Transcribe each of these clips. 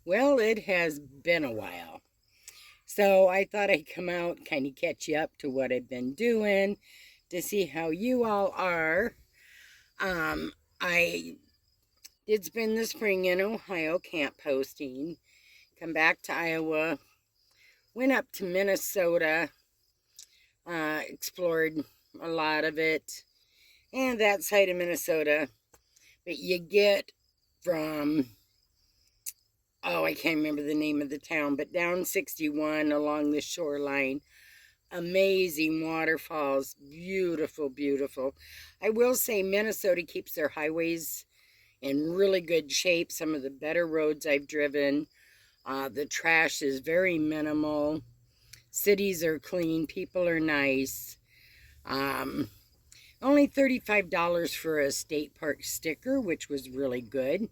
Well, it has been a while. So I thought I'd come out, kind of catch you up to what I've been doing, to see how you all are. I did spend the spring in Ohio camp posting, come back to Iowa, went up to Minnesota, explored a lot of it, and that side of Minnesota. But you get from, oh, I can't remember the name of the town, but down 61 along the shoreline. Amazing waterfalls, beautiful, beautiful. I will say Minnesota keeps their highways in really good shape. Some of the better roads I've driven. The trash is very minimal. Cities are clean. People are nice. Um, Only $35 for a state park sticker, which was really good.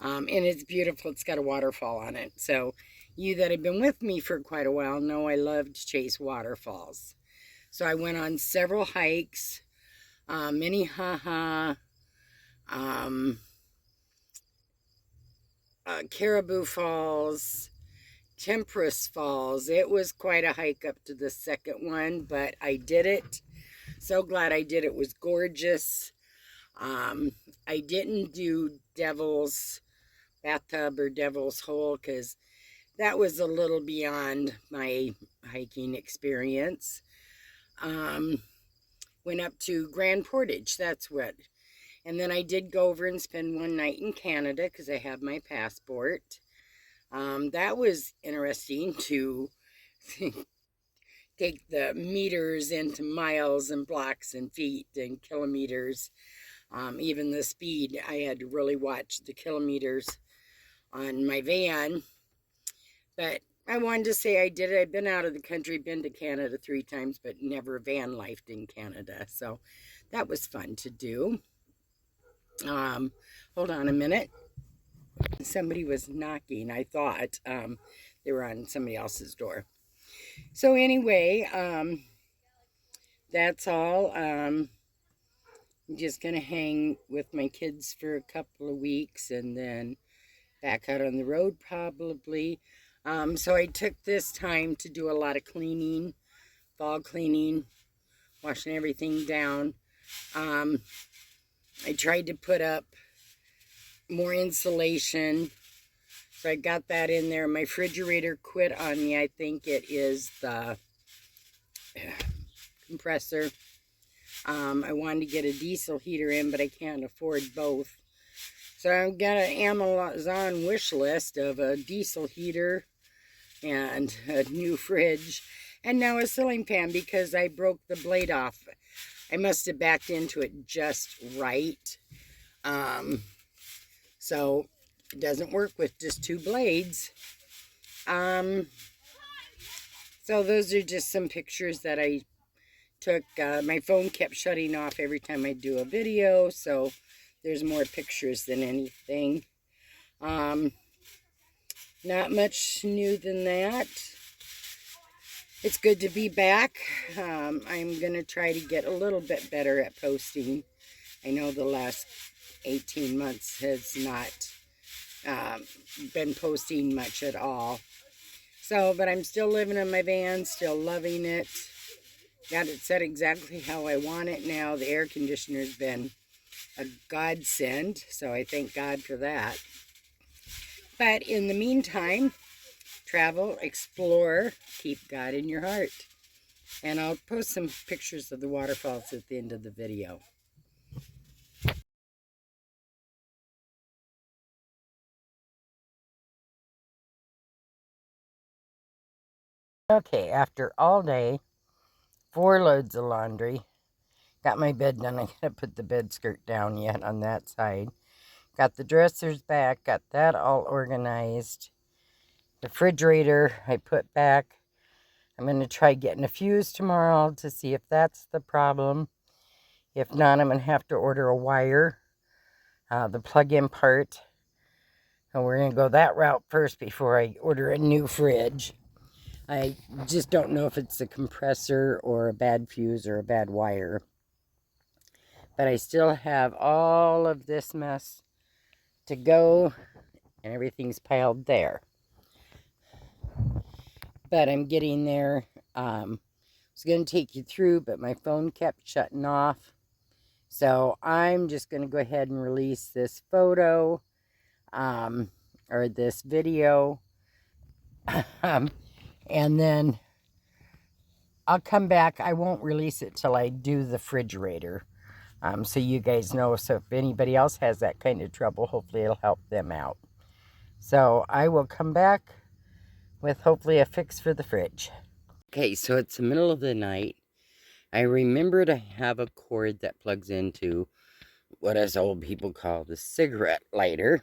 And it's beautiful. It's got a waterfall on it. So you that have been with me for quite a while know I love to chase waterfalls. So I went on several hikes, Minnehaha, um, Caribou Falls, Temperance Falls. It was quite a hike up to the second one, but I did it. So glad I did. It was gorgeous. I didn't do Devil's Bathtub or Devil's Hole because that was a little beyond my hiking experience. Um, Went up to Grand Portage, that's what. And then I did go over and spend one night in Canada because I have my passport. That was interesting to take the meters into miles and blocks and feet and kilometers. Even the speed, I had to really watch the kilometers on my van. But I wanted to say I did it. I've been out of the country, been to Canada 3 times, but never van lifed in Canada. So that was fun to do. Hold on a minute. Somebody was knocking. I thought they were on somebody else's door. So anyway, that's all. I'm just gonna hang with my kids for a couple of weeks and then back out on the road probably. So I took this time to do a lot of cleaning, fall cleaning, washing everything down. I tried to put up more insulation, so I got that in there. My refrigerator quit on me. I think it is the compressor. I wanted to get a diesel heater in, but I can't afford both. So I've got an Amazon wish list of a diesel heater and a new fridge, and now a ceiling fan because I broke the blade off. I must have backed into it just right. So it doesn't work with just 2 blades. So those are just some pictures that I took. My phone kept shutting off every time I do a video, so there's more pictures than anything. Not much new than that. It's good to be back. I'm going to try to get a little bit better at posting. I know the last 18 months has not been posting much at all. So, but I'm still living in my van, still loving it. Got it set exactly how I want it now. The air conditioner's been a godsend, so I thank God for that. But in the meantime, travel, explore, keep God in your heart. And I'll post some pictures of the waterfalls at the end of the video. Okay, after all day, 4 loads of laundry. Got my bed done. I gotta put the bed skirt down yet on that side. Got the dressers back, got that all organized. The refrigerator I put back. I'm going to try getting a fuse tomorrow to see if that's the problem. If not, I'm going to have to order a wire, the plug-in part. And we're going to go that route first before I order a new fridge. I just don't know if it's a compressor or a bad fuse or a bad wire. But I still have all of this mess to go and everything's piled there. But I'm getting there. I was going to take you through, but my phone kept shutting off. So I'm just going to go ahead and release this photo, or this video. And then I'll come back. I won't release it till I do the refrigerator. So you guys know. So if anybody else has that kind of trouble, hopefully it'll help them out. So I will come back with hopefully a fix for the fridge. Okay, so it's the middle of the night. I remember to have a cord that plugs into what us old people call the cigarette lighter.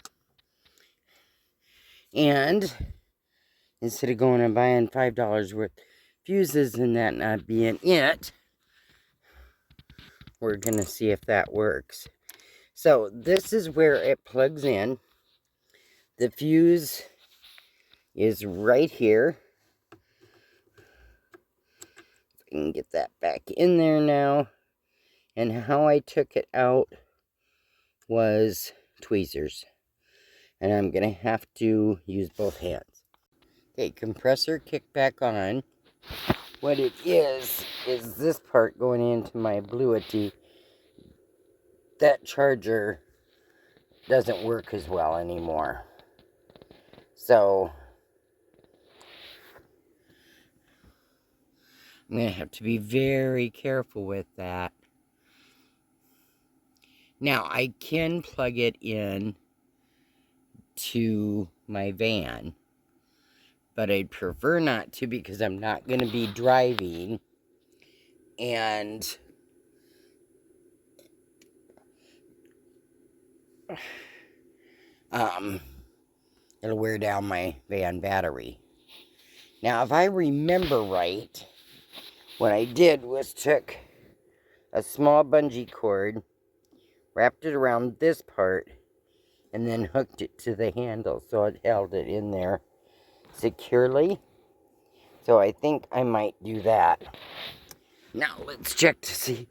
And instead of going and buying $5 worth of fuses and that not being it, we're going to see if that works. So this is where it plugs in. The fuse is right here. I can get that back in there now. And how I took it out was tweezers. And I'm going to have to use both hands. Okay, compressor kick back on. What it is this part going into my Bluetooth. That charger doesn't work as well anymore. So I'm going to have to be very careful with that. Now, I can plug it in to my van, but I'd prefer not to because I'm not going to be driving, and it'll wear down my van battery. Now, if I remember right, what I did was took a small bungee cord, wrapped it around this part, and then hooked it to the handle so it held it in there securely. So I think I might do that. Now let's check to see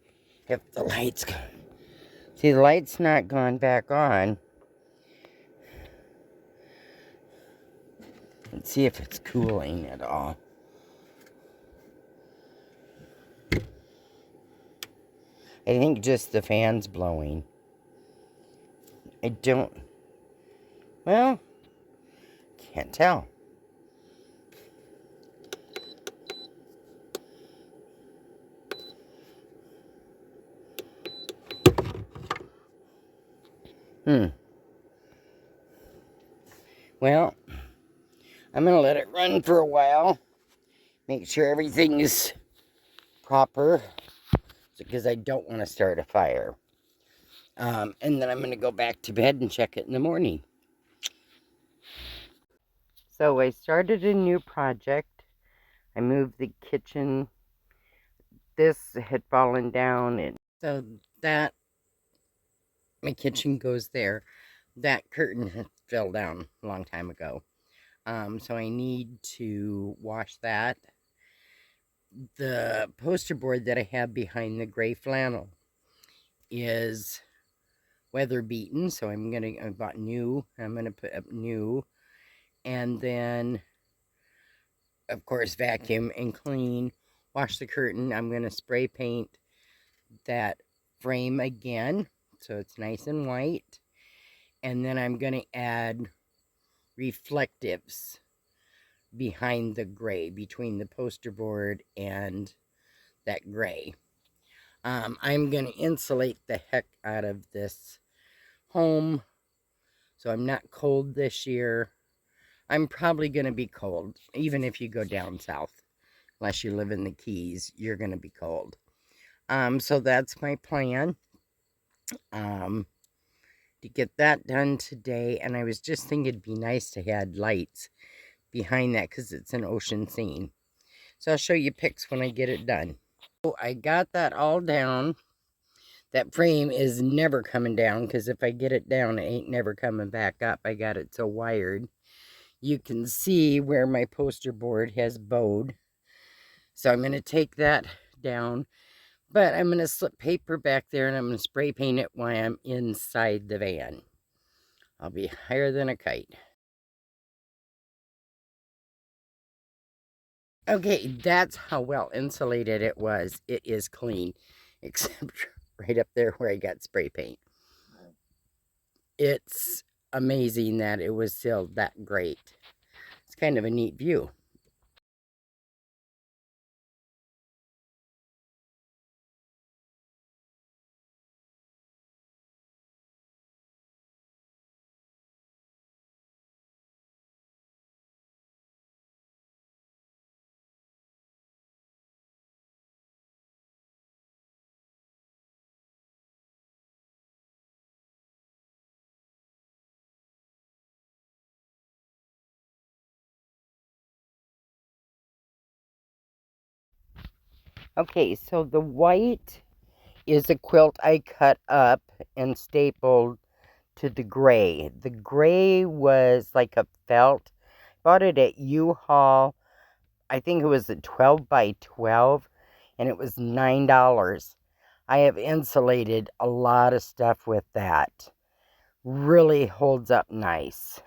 if the light's gone. See, the light's not gone back on. Let's see if it's cooling at all. I think just the fan's blowing. I don't... Well, can't tell. Well, I'm going to let it run for a while. Make sure everything is proper. Because I don't want to start a fire. And then I'm going to go back to bed and check it in the morning. So I started a new project. I moved the kitchen. This had fallen down. And so that, my kitchen goes there. That curtain had fell down a long time ago. So I need to wash that. The poster board that I have behind the gray flannel is weather beaten, so I bought new. I'm gonna put up new, and then of course vacuum and clean, wash the curtain. I'm gonna spray paint that frame again so it's nice and white, and then I'm gonna add reflectives behind the gray, between the poster board and that gray. I'm gonna insulate the heck out of this home so I'm not cold this year. I'm probably going to be cold, even if you go down south. Unless you live in the Keys, you're going to be cold. So that's my plan. To get that done today. And I was just thinking it'd be nice to have lights behind that because it's an ocean scene. So I'll show you pics when I get it done. So I got that all down. That frame is never coming down because if I get it down, it ain't never coming back up. I got it so wired. You can see where my poster board has bowed. So I'm going to take that down. But I'm going to slip paper back there and I'm going to spray paint it while I'm inside the van. I'll be higher than a kite. Okay, that's how well insulated it was. It is clean, except right up there where I got spray paint. It's amazing that it was sealed that great. It's kind of a neat view. Okay, so the white is a quilt I cut up and stapled to the gray. The gray was like a felt. Bought it at U-Haul. I think it was a 12 by 12, and it was $9. I have insulated a lot of stuff with that. Really holds up nice.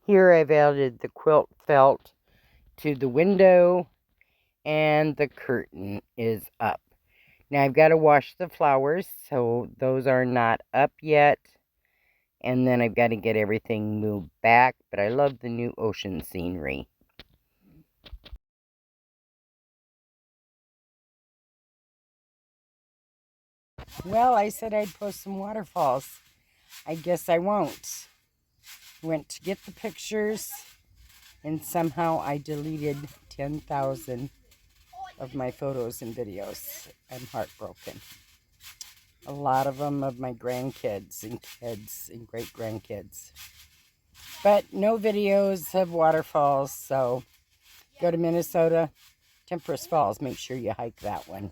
Here I've added the quilt felt to the window, and the curtain is up. Now I've got to wash the flowers, so those are not up yet. And then I've got to get everything moved back, but I love the new ocean scenery. Well, I said I'd post some waterfalls. I guess I won't. Went to get the pictures, and somehow I deleted 10,000 of my photos and videos. I'm heartbroken. A lot of them of my grandkids and kids and great-grandkids. But no videos of waterfalls, so go to Minnesota, Temperance Falls. Make sure you hike that one.